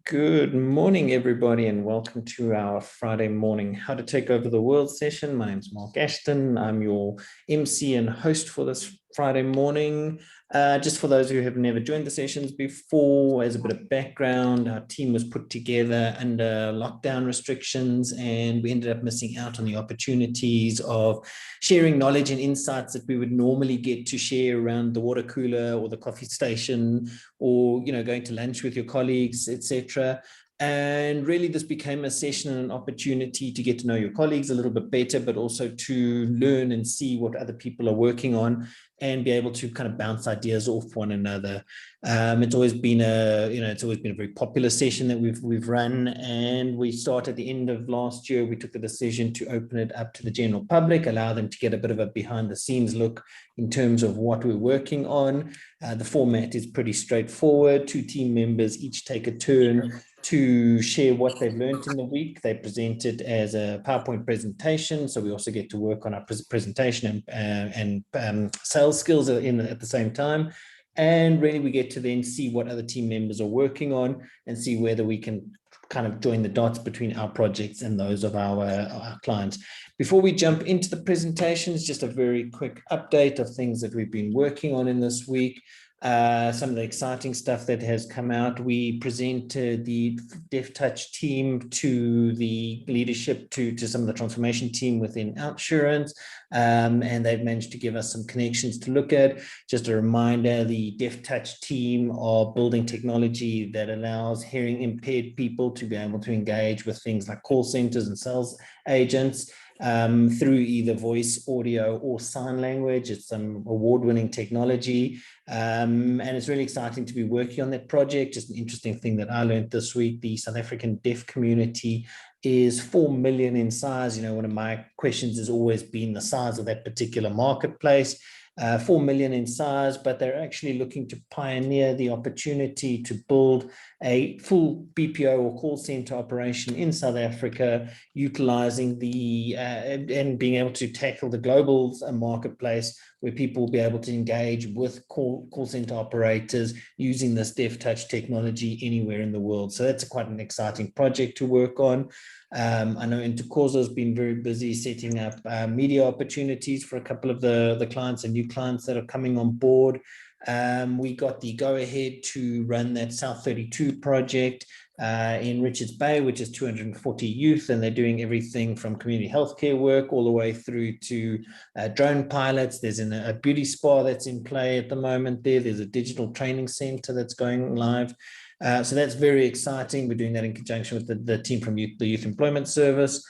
Good morning, everybody, and welcome to our Friday morning How to Take Over the World session. My name is Mark Ashton. I'm your MC and host for this Friday morning. Just for those who have never joined the sessions before, as a bit of background, our team was put together under lockdown restrictions, and we ended up missing out on the opportunities of sharing knowledge and insights that we would normally get to share around the water cooler or the coffee station, or going to lunch with your colleagues, etc. And really this became a session and an opportunity to get to know your colleagues a little bit better, but also to learn and see what other people are working on and be able to kind of bounce ideas off one another. It's always been a very popular session that we've run, and we started at the end of last year. We took the decision to open it up to the general public, allow them to get a bit of a behind the scenes look in terms of what we're working on. The format is pretty straightforward. 2 team members each take a turn to share what they've learned in the week. They present it as a PowerPoint presentation, so we also get to work on our presentation and sales skills at the same time. And really we get to then see what other team members are working on and see whether we can kind of join the dots between our projects and those of our clients. Before we jump into the presentations, just a very quick update of things that we've been working on in this week. Some of the exciting stuff that has come out. We presented the DevTouch team to the leadership, to some of the transformation team within Outsurance, and they've managed to give us some connections to look at. Just a reminder, the DevTouch team are building technology that allows hearing impaired people to be able to engage with things like call centers and sales agents through either voice, audio, or sign language. It's some award-winning technology, and it's really exciting to be working on that project. Just an interesting thing that I learned this week: the South African deaf community is 4 million in size. One of my questions has always been the size of that particular marketplace. 4 million in size, but they're actually looking to pioneer the opportunity to build a full BPO or call center operation in South Africa, utilizing and being able to tackle the global marketplace, where people will be able to engage with call center operators using this DevTouch technology anywhere in the world. So that's quite an exciting project to work on. I know Ntokozo has been very busy setting up media opportunities for a couple of the clients and new clients that are coming on board. We got the go-ahead to run that South 32 project in Richards Bay, which is 240 youth, and they're doing everything from community healthcare work all the way through to drone pilots. There's a beauty spa that's in play at the moment there. There's a digital training center that's going live. So that's very exciting. We're doing that in conjunction with the team from the Youth Employment Service.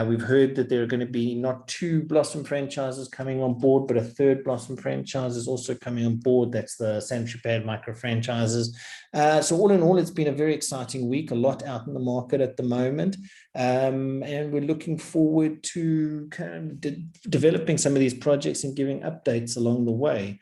We've heard that there are going to be not 2 Blossom franchises coming on board, but a 3rd Blossom franchise is also coming on board. That's the sanitary pad micro franchises. So all in all, it's been a very exciting week, a lot out in the market at the moment. And we're looking forward to kind of developing some of these projects and giving updates along the way.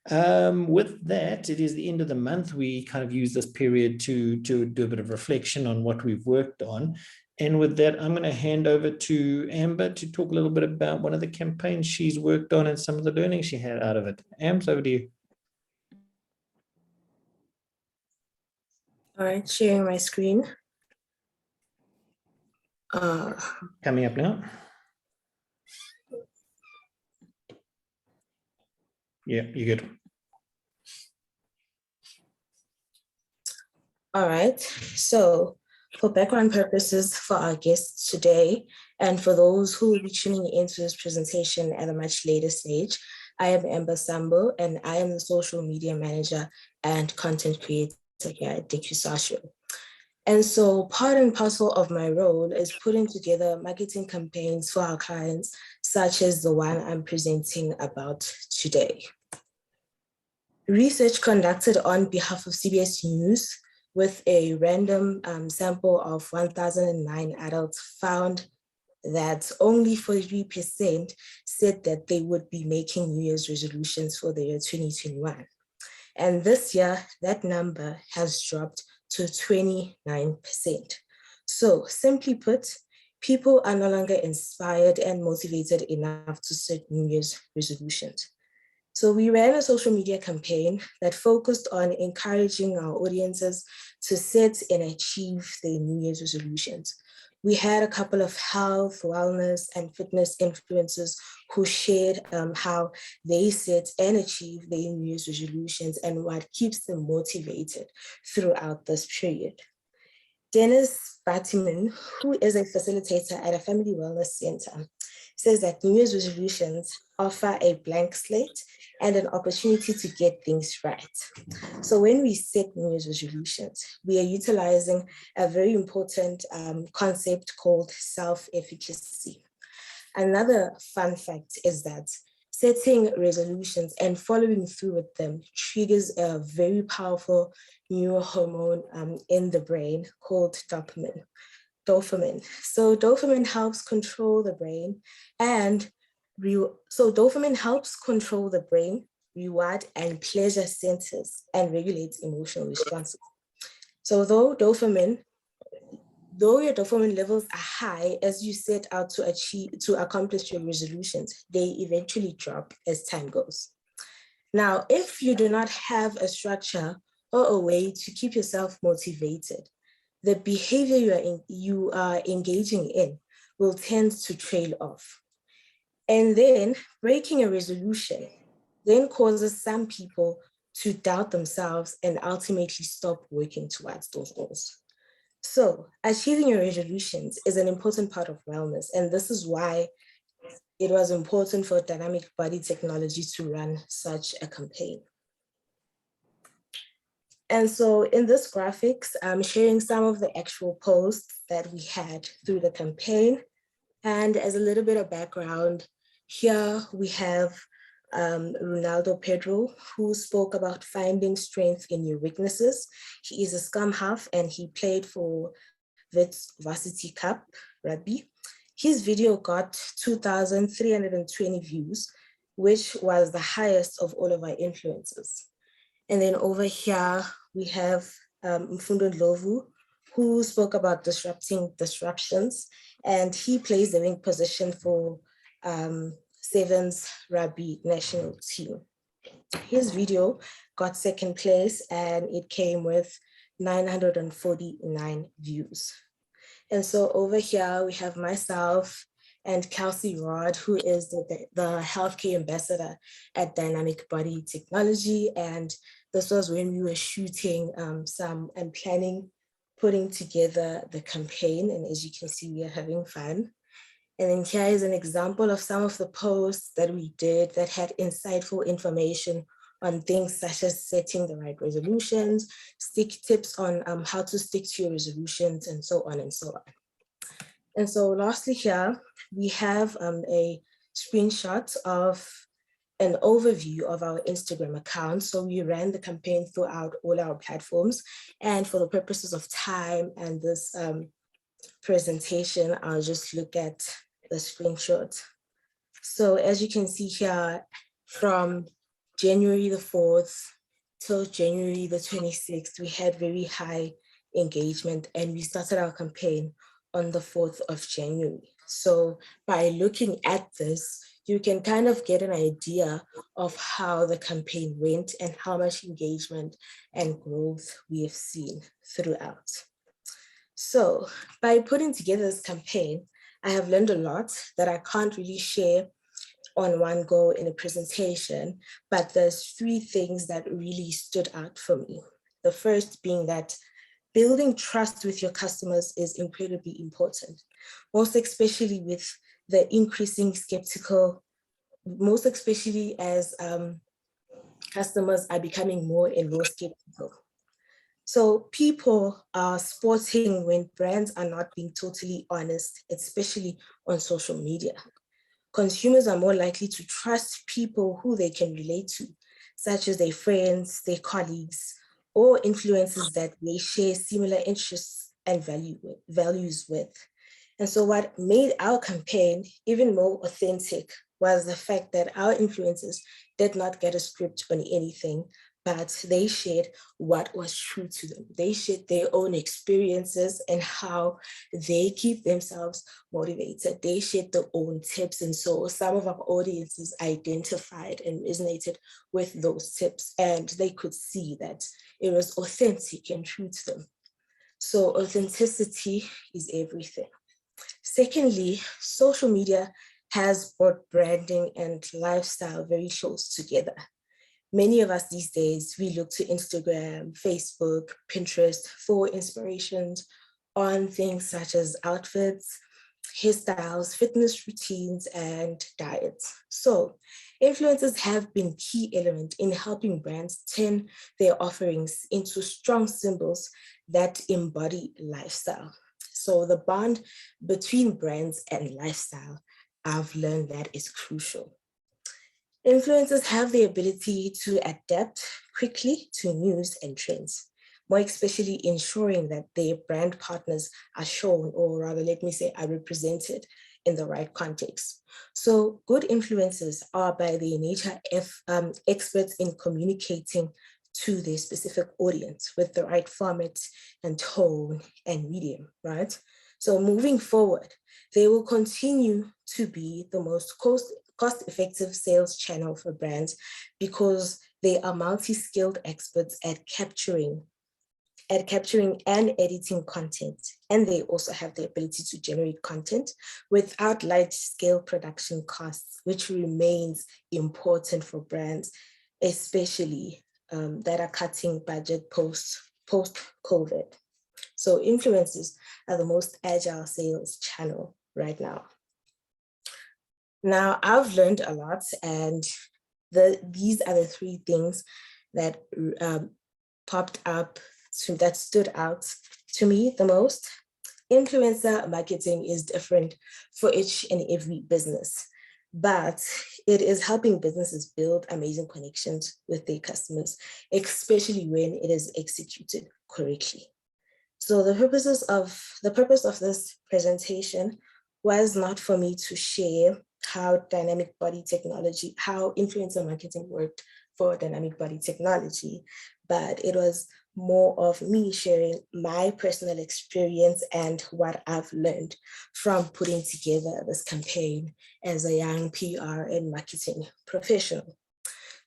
With that, it is the end of the month. We kind of use this period to do a bit of reflection on what we've worked on. And with that, I'm going to hand over to Amber to talk a little bit about one of the campaigns she's worked on and some of the learning she had out of it. Amber, over to you. All right, sharing my screen. Coming up now. Yeah, you're good. All right, so for background purposes for our guests today, and for those who will be tuning into this presentation at a much later stage, I am Amber Sambo, and I am the social media manager and content creator here at Ntokozo. And so part and parcel of my role is putting together marketing campaigns for our clients, such as the one I'm presenting about today. Research conducted on behalf of CBS News with a random sample of 1,009 adults found that only 43% said that they would be making New Year's resolutions for the year 2021. And this year, that number has dropped to 29%. So simply put, people are no longer inspired and motivated enough to set New Year's resolutions. So we ran a social media campaign that focused on encouraging our audiences to set and achieve their New Year's resolutions. We had a couple of health, wellness, and fitness influencers who shared how they set and achieve their New Year's resolutions and what keeps them motivated throughout this period. Dennis Battiman, who is a facilitator at a family wellness center, says that New Year's resolutions offer a blank slate and an opportunity to get things right. So when we set New Year's resolutions, we are utilizing a very important concept called self-efficacy. Another fun fact is that setting resolutions and following through with them triggers a very powerful neurohormone in the brain called dopamine. So dopamine helps control the brain reward and pleasure centers and regulates emotional responses. So though your dopamine levels are high as you set out to accomplish your resolutions, they eventually drop as time goes. Now, if you do not have a structure or a way to keep yourself motivated, the behavior you are engaging in will tend to trail off. And then breaking a resolution then causes some people to doubt themselves and ultimately stop working towards those goals. So achieving your resolutions is an important part of wellness. And this is why it was important for dynamic body technology to run such a campaign. And so in this graphics, I'm sharing some of the actual posts that we had through the campaign. And as a little bit of background, here we have Ronaldo Pedro, who spoke about finding strength in your weaknesses. He is a scrum half and he played for Wits Varsity Cup Rugby. His video got 2,320 views, which was the highest of all of our influencers. And then over here, we have Mfundo Ndlovu, who spoke about disrupting disruptions, and he plays the wing position for Sevens Rugby national team. His video got second place and it came with 949 views. And so over here, we have myself and Kelsey Rod, who is the healthcare ambassador at Dynamic Body Technology. And this was when we were shooting and putting together the campaign. And as you can see, we are having fun. And then here is an example of some of the posts that we did that had insightful information on things such as setting the right resolutions, tips on how to stick to your resolutions, and so on and so on. And so lastly here, we have a screenshot of an overview of our Instagram account. So we ran the campaign throughout all our platforms. And for the purposes of time and this presentation, I'll just look at the screenshot. So as you can see here, from January the 4th till January the 26th, we had very high engagement and we started our campaign on the 4th of January. So by looking at this, you can kind of get an idea of how the campaign went and how much engagement and growth we have seen throughout. So by putting together this campaign, I have learned a lot that I can't really share on one go in a presentation, but there's 3 things that really stood out for me. The first being that building trust with your customers is incredibly important, most especially with the increasing skeptical, most especially as customers are becoming more and more skeptical. So people are sporting when brands are not being totally honest, especially on social media. Consumers are more likely to trust people who they can relate to, such as their friends, their colleagues, or influencers that they share similar interests and values with. And so what made our campaign even more authentic was the fact that our influencers did not get a script on anything, but they shared what was true to them. They shared their own experiences and how they keep themselves motivated. They shared their own tips. And so some of our audiences identified and resonated with those tips, and they could see that it was authentic and true to them. So authenticity is everything. Secondly, social media has brought branding and lifestyle very close together. Many of us these days, we look to Instagram, Facebook, Pinterest for inspirations on things such as outfits, hairstyles, fitness routines, and diets. So influencers have been key element in helping brands turn their offerings into strong symbols that embody lifestyle. So the bond between brands and lifestyle, I've learned that is crucial. Influencers have the ability to adapt quickly to news and trends, more especially ensuring that their brand partners are shown, or rather, let me say, are represented in the right context. So good influencers are by their nature experts in communicating to their specific audience with the right format and tone and medium, right? So moving forward, they will continue to be the most cost-effective sales channel for brands because they are multi-skilled experts at capturing and editing content. And they also have the ability to generate content without large-scale production costs, which remains important for brands, especially that are cutting budget post-COVID. So influencers are the most agile sales channel right now. Now, I've learned a lot, and these are the three things that popped up, that stood out to me the most. Influencer marketing is different for each and every business, but it is helping businesses build amazing connections with their customers, especially when it is executed correctly. So the purpose of this presentation was not for me to share how influencer marketing worked for dynamic body technology, but it was more of me sharing my personal experience and what I've learned from putting together this campaign as a young PR and marketing professional.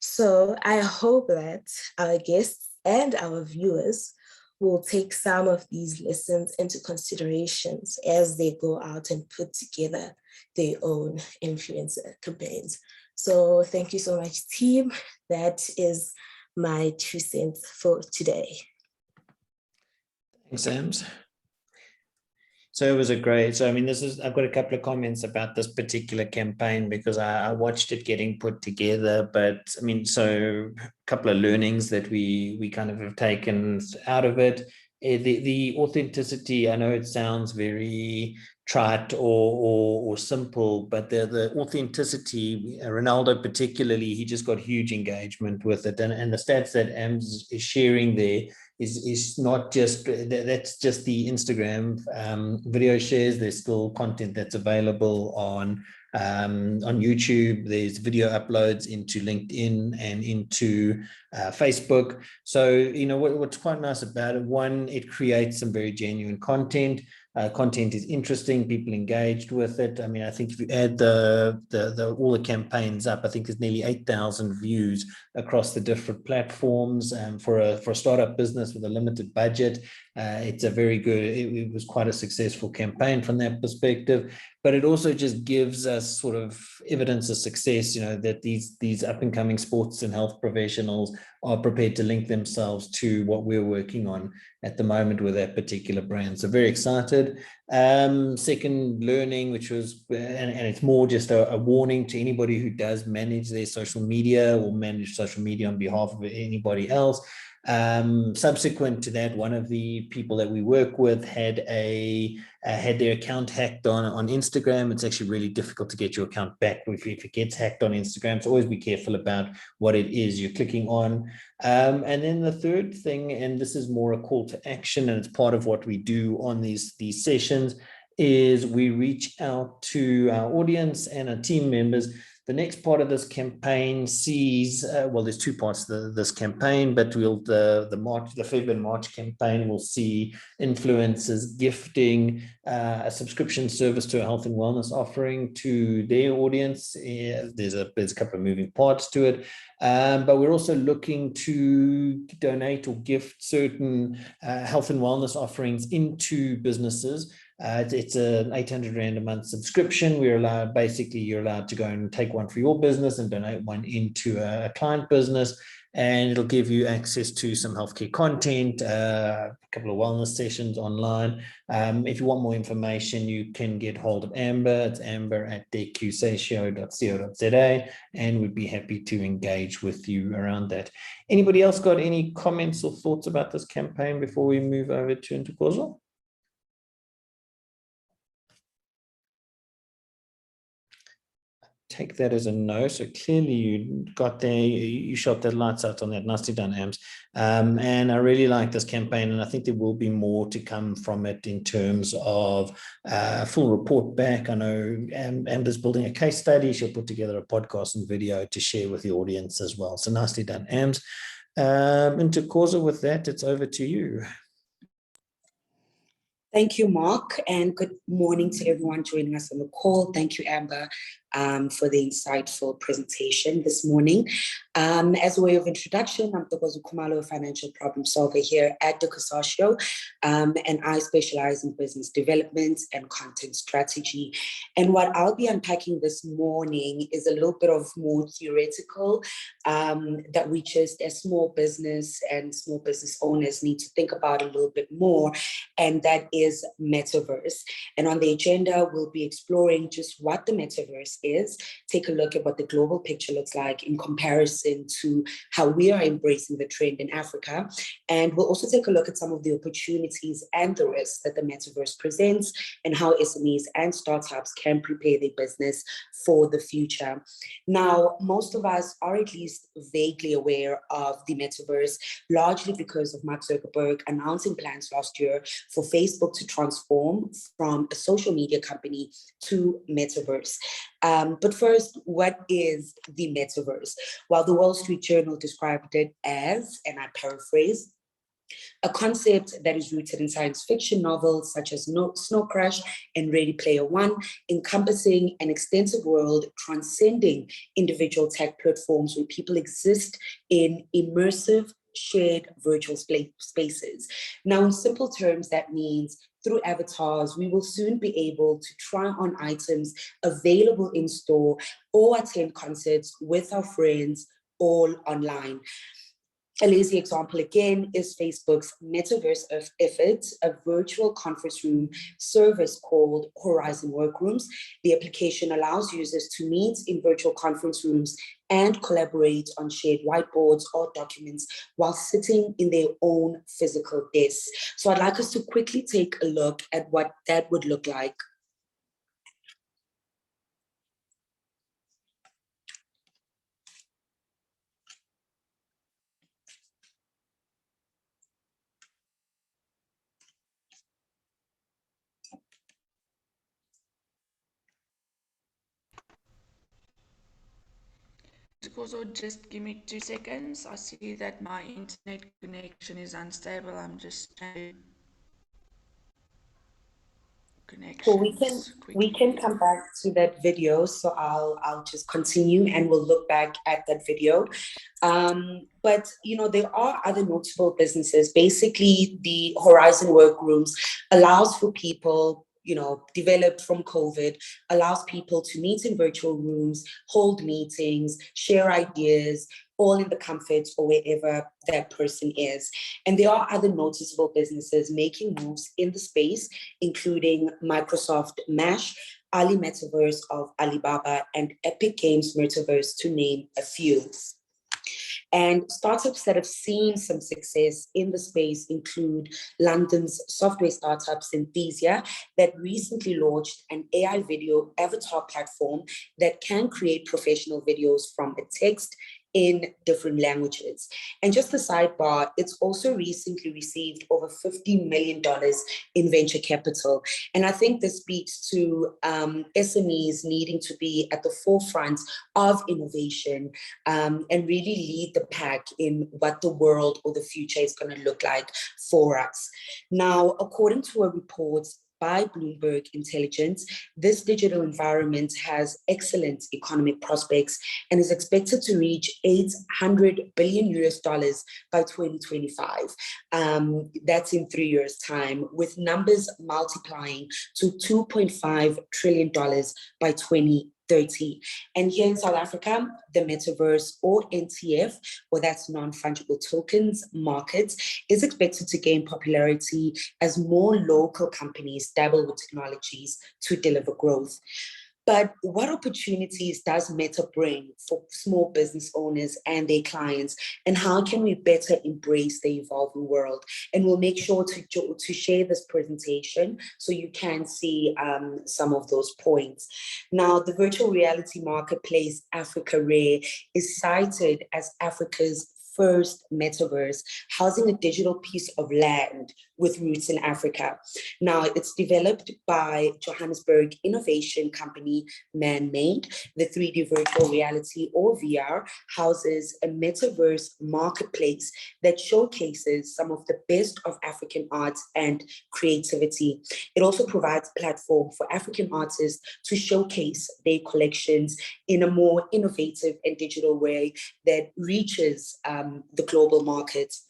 So I hope that our guests and our viewers will take some of these lessons into considerations as they go out and put together their own influencer campaigns. So thank you so much, team. That is my 2 cents for today. Thanks, Sams. So it was a great, so I mean, I've got a couple of comments about this particular campaign because I watched it getting put together, but I mean, so a couple of learnings that we kind of have taken out of it. The authenticity, I know it sounds very trite or simple, but the authenticity, Ronaldo particularly, he just got huge engagement with it. And the stats that Ams is sharing there is not just, that's just the Instagram video shares. There's still content that's available on YouTube. There's video uploads into LinkedIn and into Facebook. So, you know, what's quite nice about it, one, it creates some very genuine content. Content is interesting, people engaged with it. I mean, I think if you add all the campaigns up, I think there's nearly 8,000 views across the different platforms. For a startup business with a limited budget, it's a very good, it was quite a successful campaign from that perspective. But it also just gives us sort of evidence of success, you know, that these up and coming sports and health professionals are prepared to link themselves to what we're working on at the moment with that particular brand. So very excited. Second learning, which was, and it's more just a warning to anybody who does manage their social media or manage social media on behalf of anybody else. Subsequent to that, one of the people that we work with had their account hacked on Instagram. It's actually really difficult to get your account back if it gets hacked on Instagram. So always be careful about what it is you're clicking on. And then the third thing, and this is more a call to action, and it's part of what we do on these sessions, is we reach out to our audience and our team members The next part of this campaign sees, well, there's two parts to this campaign, but the Feb and March campaign will see influencers gifting a subscription service to a health and wellness offering to their audience. There's a couple of moving parts to it, but we're also looking to donate or gift certain health and wellness offerings into businesses. It's an 800 Rand a month subscription. You're allowed to go and take one for your business and donate one into a client business. And it'll give you access to some healthcare content, a couple of wellness sessions online. If you want more information, you can get hold of Amber. It's amber@deqsatio.co.za, and we'd be happy to engage with you around that. Anybody else got any comments or thoughts about this campaign before we move over to Ntokozo? Take that as a no. So clearly you got there, you shot that lights out on that. Nicely done, Ams. And I really like this campaign, and I think there will be more to come from it in terms of full report back. I know Amber's building a case study. She'll put together a podcast and video to share with the audience as well. So nicely done, Ams. Ntokozo, with that, it's over to you. Thank you, Mark, and good morning to everyone joining us on the call. Thank you, Amber, for the insightful presentation this morning. As a way of introduction, I'm Ntokozo Khumalo, a financial problem solver here at Ntokozo, and I specialize in business development and content strategy. And what I'll be unpacking this morning is a little bit of more theoretical that we just as small business and small business owners need to think about a little bit more, and that is Metaverse. And on the agenda, we'll be exploring just what the Metaverse is, take a look at what the global picture looks like in comparison to how we are embracing the trend in Africa. And we'll also take a look at some of the opportunities and the risks that the Metaverse presents and how SMEs and startups can prepare their business for the future. Now, most of us are at least vaguely aware of the Metaverse, largely because of Mark Zuckerberg announcing plans last year for Facebook to transform from a social media company to Metaverse. But first, what is the Metaverse? Well, the Wall Street Journal described it as, and I paraphrase, a concept that is rooted in science fiction novels such as Snow Crash and Ready Player One, encompassing an extensive world transcending individual tech platforms where people exist in immersive, shared virtual spaces. Now, in simple terms, that means through avatars, we will soon be able to try on items available in store or attend concerts with our friends all online. A lazy example again is Facebook's Metaverse effort, a virtual conference room service called Horizon Workrooms. The application allows users to meet in virtual conference rooms and collaborate on shared whiteboards or documents while sitting in their own physical desks. So I'd like us to quickly take a look at what that would look like. Also, just give me 2 seconds. I see that my internet connection is unstable. I'm just changing So connections we can come back to that video. So I'll just continue and we'll look back at that video. But there are other notable businesses. Basically, the Horizon Workrooms allows for people, developed from COVID, allows people to meet in virtual rooms, hold meetings, share ideas, all in the comfort or wherever that person is. And there are other noticeable businesses making moves in the space, including Microsoft Mesh, Ali Metaverse of Alibaba, and Epic Games Metaverse, to name a few. And startups that have seen some success in the space include London's software startup Synthesia, that recently launched an AI video avatar platform that can create professional videos from a text, in different languages. And just a sidebar, it's also recently received over $50 million in venture capital. And I think this speaks to SMEs needing to be at the forefront of innovation and really lead the pack in what the world or the future is going to look like for us. Now, according to a report by Bloomberg Intelligence, this digital environment has excellent economic prospects and is expected to reach $800 billion by 2025. That's in 3 years' time, with numbers multiplying to $2.5 trillion by 2030. And here in South Africa, the Metaverse, or NTF, or that's non-fungible tokens market, is expected to gain popularity as more local companies dabble with technologies to deliver growth. But what opportunities does Meta bring for small business owners and their clients, and how can we better embrace the evolving world? And we'll make sure to share this presentation so you can see some of those points. Now, the virtual reality marketplace, Africa Rare, is cited as Africa's first metaverse, housing a digital piece of land with roots in Africa. Now, it's developed by Johannesburg innovation company Man-Made. The 3D virtual reality, or VR, houses a metaverse marketplace that showcases some of the best of African art and creativity. It also provides a platform for African artists to showcase their collections in a more innovative and digital way that reaches the global markets.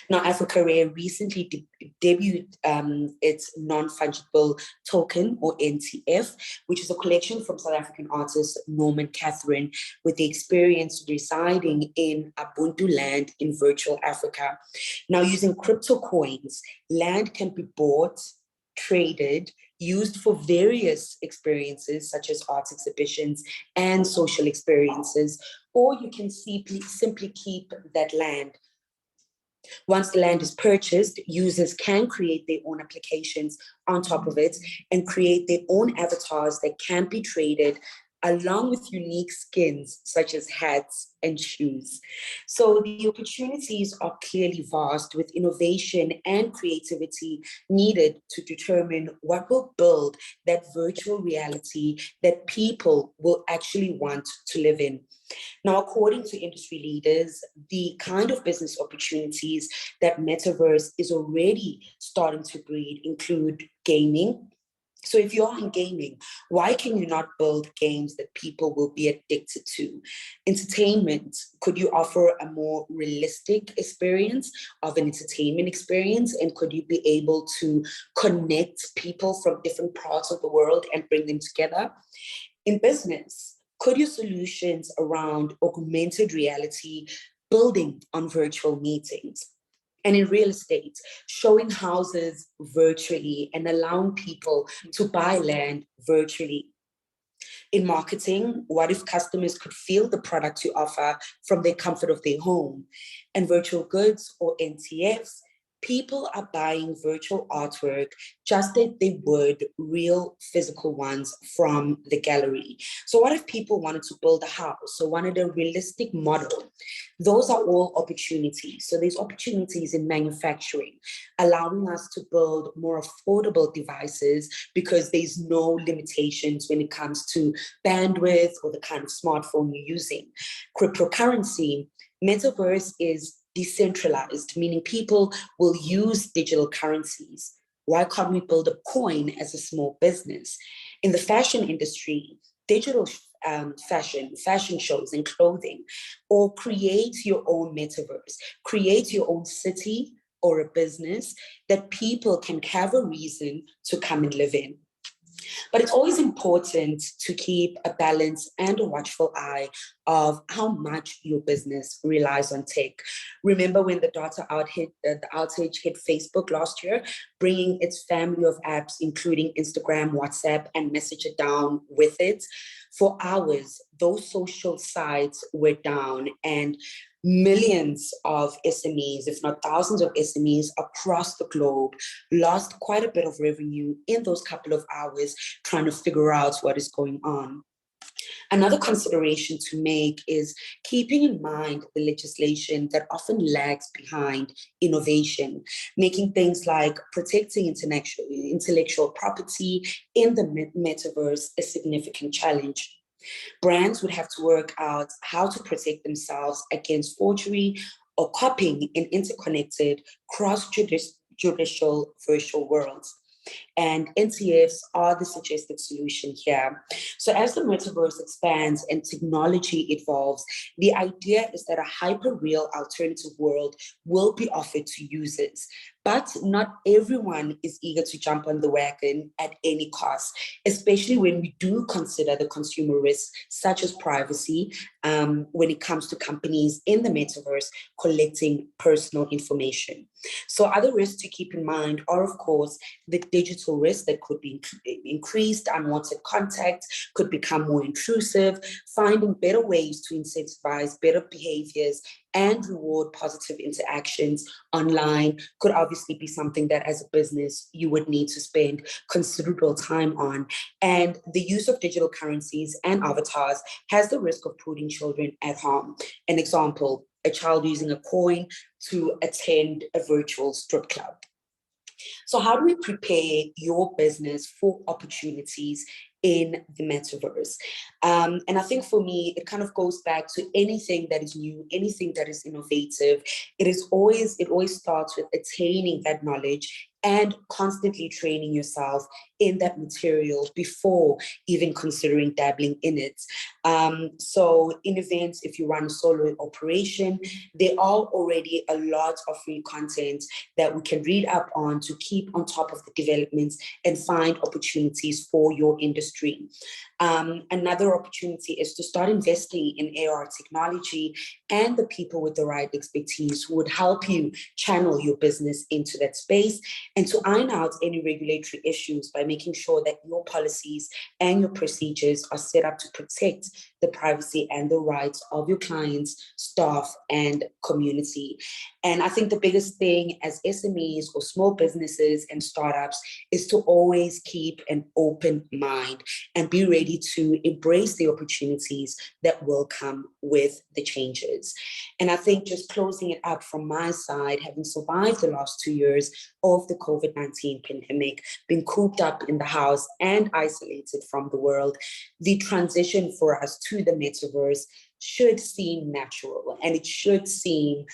Now, Africa Rare recently debuted its non-fungible token, or NTF, which is a collection from South African artist Norman Catherine, with the experience residing in Ubuntu land in virtual Africa. Now, using crypto coins, land can be bought, traded, used for various experiences such as art exhibitions and social experiences, or you can simply keep that land. Once the land is purchased, users can create their own applications on top of it and create their own avatars that can be traded, along with unique skins such as hats and shoes. So the opportunities are clearly vast, with innovation and creativity needed to determine what will build that virtual reality that people will actually want to live in. Now, according to industry leaders, the kind of business opportunities that Metaverse is already starting to breed include gaming. So if you're in gaming, why can you not build games that people will be addicted to? Entertainment, could you offer a more realistic experience of an entertainment experience? And could you be able to connect people from different parts of the world and bring them together? In business, could your solutions around augmented reality building on virtual meetings? And in real estate, showing houses virtually and allowing people to buy land virtually. In marketing, what if customers could feel the product you offer from the comfort of their home? And virtual goods, or NTFs, people are buying virtual artwork just as they would real physical ones from the gallery. So what if people wanted to build a house or wanted a realistic model? Those are all opportunities. So there's opportunities in manufacturing, allowing us to build more affordable devices because there's no limitations when it comes to bandwidth or the kind of smartphone you're using. Cryptocurrency, Metaverse is decentralized, meaning people will use digital currencies. Why can't we build a coin as a small business? In the fashion industry, digital fashion shows and clothing, or create your own metaverse, create your own city or a business that people can have a reason to come and live in. But it's always important to keep a balance and a watchful eye of how much your business relies on tech. Remember when the outage hit Facebook last year, bringing its family of apps, including Instagram, WhatsApp, and Messenger down with it? For hours, those social sites were down, and millions of SMEs, if not thousands of SMEs across the globe, lost quite a bit of revenue in those couple of hours trying to figure out what is going on. Another consideration to make is keeping in mind the legislation that often lags behind innovation, making things like protecting intellectual property in the metaverse a significant challenge. Brands would have to work out how to protect themselves against forgery or copying in interconnected cross-judicial virtual worlds. And NTFs are the suggested solution here. So as the metaverse expands and technology evolves, the idea is that a hyper-real alternative world will be offered to users. But not everyone is eager to jump on the wagon at any cost, especially when we do consider the consumer risks, such as privacy, when it comes to companies in the metaverse collecting personal information. So other risks to keep in mind are, of course, the digital risk that could be increased, unwanted contact could become more intrusive, finding better ways to incentivize better behaviors and reward positive interactions online could obviously be something that as a business you would need to spend considerable time on. And the use of digital currencies and avatars has the risk of putting children at harm. An example, a child using a coin to attend a virtual strip club. So how do we prepare your business for opportunities in the metaverse? And I think for me, it kind of goes back to anything that is new, anything that is innovative. It always starts with attaining that knowledge and constantly training yourself in that material before even considering dabbling in it. So in events, if you run a solo operation, there are already a lot of free content that we can read up on to keep on top of the developments and find opportunities for your industry. Another opportunity is to start investing in AR technology and the people with the right expertise who would help you channel your business into that space, and to iron out any regulatory issues by making sure that your policies and your procedures are set up to protect the privacy and the rights of your clients, staff, and community. And I think the biggest thing as SMEs or small businesses and startups is to always keep an open mind and be ready to embrace the opportunities that will come with the changes. And I think just closing it up from my side, having survived the last 2 years of the COVID-19 pandemic, been cooped up in the house and isolated from the world, the transition for us to the metaverse should seem natural, and it should seem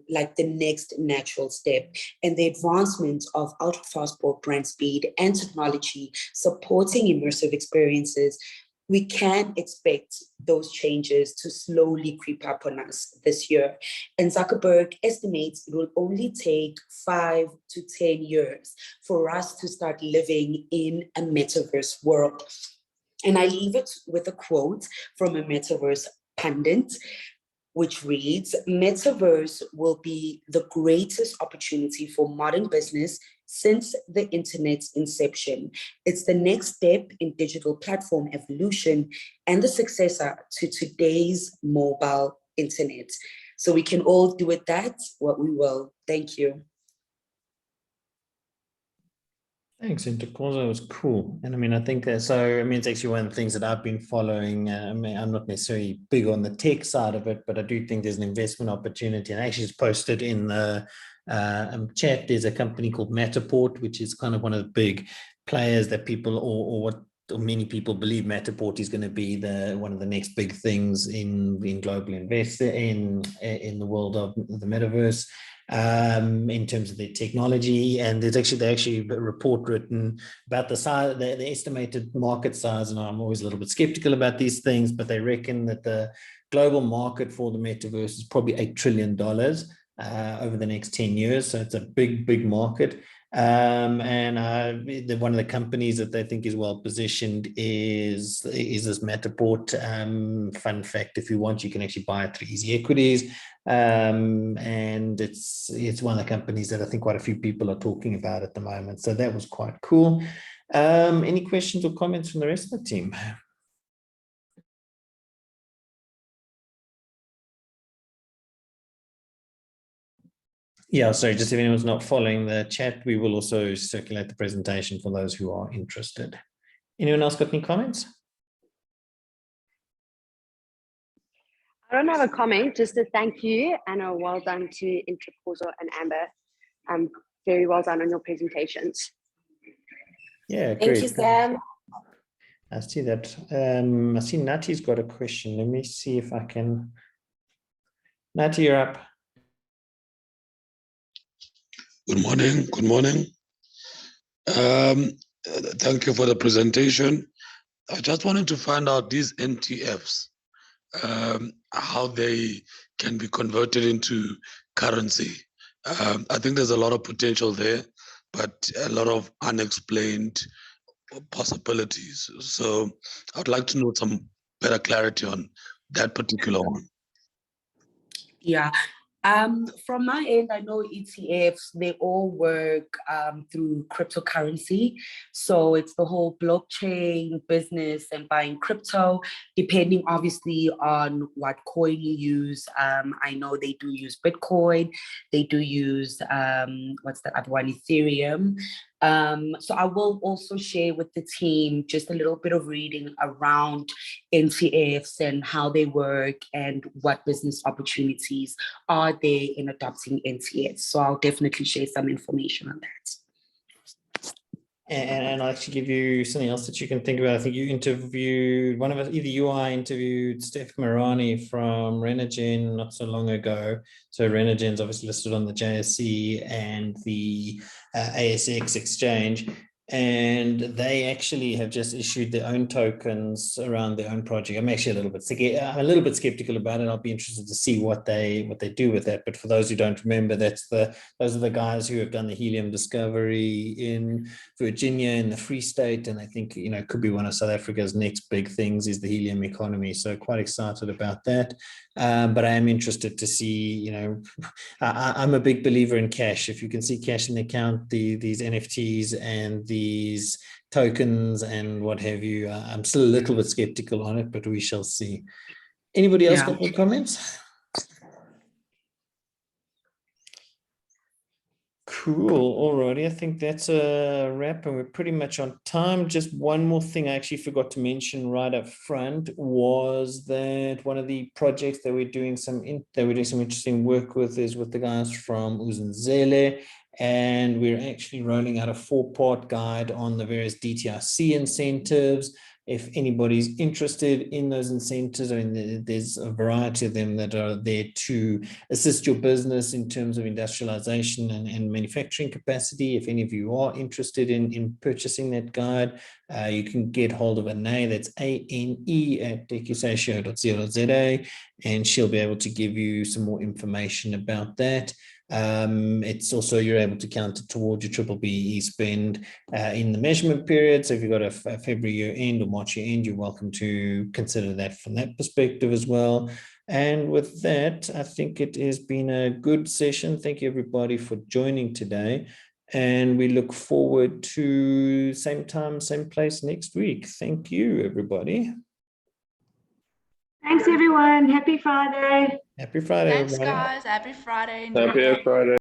like the next natural step. And the advancement of ultra-fast broadband speed and technology supporting immersive experiences, we can expect those changes to slowly creep up on us this year. And Zuckerberg estimates it will only take 5 to 10 years for us to start living in a metaverse world. And I leave it with a quote from a metaverse pundit, which reads, "Metaverse will be the greatest opportunity for modern business since the internet's inception. It's the next step in digital platform evolution and the successor to today's mobile internet." So we can all do with that what we will. Thank you. Thanks, Ntokozo. It was cool. And I mean, I think that, so, I mean, it's actually one of the things that I've been following. I mean, I'm not necessarily big on the tech side of it, but I do think there's an investment opportunity. And I actually just posted in the chat, there's a company called Matterport, which is kind of one of the big players that people, or many people believe Matterport is going to be one of the next big things in global investor in the world of the metaverse. In terms of their technology, and there's actually a report written about the size, the estimated market size, and I'm always a little bit skeptical about these things, but they reckon that the global market for the metaverse is probably $8 trillion over the next 10 years, so it's a big market. And one of the companies that they think is well positioned is this Matterport. Fun fact, if you want, you can actually buy it through Easy Equities. And it's one of the companies that I think quite a few people are talking about at the moment. So that was quite cool. Any questions or comments from the rest of the team? Yeah, sorry, just if anyone's not following the chat, we will also circulate the presentation for those who are interested. Anyone else got any comments? I don't have a comment, just a thank you and a well done to Ntokozo and Amber. Very well done on your presentations. Yeah, Thank great. you, Sam. I see that. I see Nati's got a question. Let me see if I can. Nati, you're up. Good morning. Good morning. Thank you for the presentation. I just wanted to find out these NTFs, how they can be converted into currency. I think there's a lot of potential there, but a lot of unexplained possibilities. So I'd like to know some better clarity on that particular one. Yeah. From my end, I know ETFs, they all work through cryptocurrency. So it's the whole blockchain business and buying crypto, depending obviously on what coin you use. I know they do use Bitcoin. They do use, what's the other one, Ethereum. So I will also share with the team just a little bit of reading around NTFs and how they work and what business opportunities are there in adopting NTFs. So I'll definitely share some information on that. And I'll actually give you something else that you can think about. I think you interviewed one of us, either you or I interviewed Steph Marani from Renogen not so long ago. So Renogen's obviously listed on the JSE and the ASX exchange. And they actually have just issued their own tokens around their own project. I'm actually a little bit skeptical about it. I'll be interested to see what they do with that. But for those who don't remember, those are the guys who have done the helium discovery in Virginia in the Free State, and I think it could be one of South Africa's next big things is the helium economy. So quite excited about that. But I am interested to see. I'm a big believer in cash. If you can see cash in the account, these NFTs and these tokens and what have you, I'm still a little bit skeptical on it, but we shall see. Anybody else got any comments? Cool. Alrighty. I think that's a wrap and we're pretty much on time. Just one more thing I actually forgot to mention right up front was that one of the projects that we're doing some interesting work with is with the guys from Uzenzele, and we're actually rolling out a 4-part guide on the various DTRC incentives. If anybody's interested in those incentives, I mean, there's a variety of them that are there to assist your business in terms of industrialization and manufacturing capacity. If any of you are interested in purchasing that guide, you can get hold of Ane, that's ANE at decusatio.co.za, and she'll be able to give you some more information about that. It's also, you're able to count it towards your BBBE spend in the measurement period. So if you've got a February year end or March year end, you're welcome to consider that from that perspective as well. And with that, I think it has been a good session. Thank you everybody for joining today. And we look forward to same time, same place next week. Thank you, everybody. Thanks, everyone. Happy Friday. Happy Friday, Thanks, everybody. guys. Happy Friday. Happy Friday.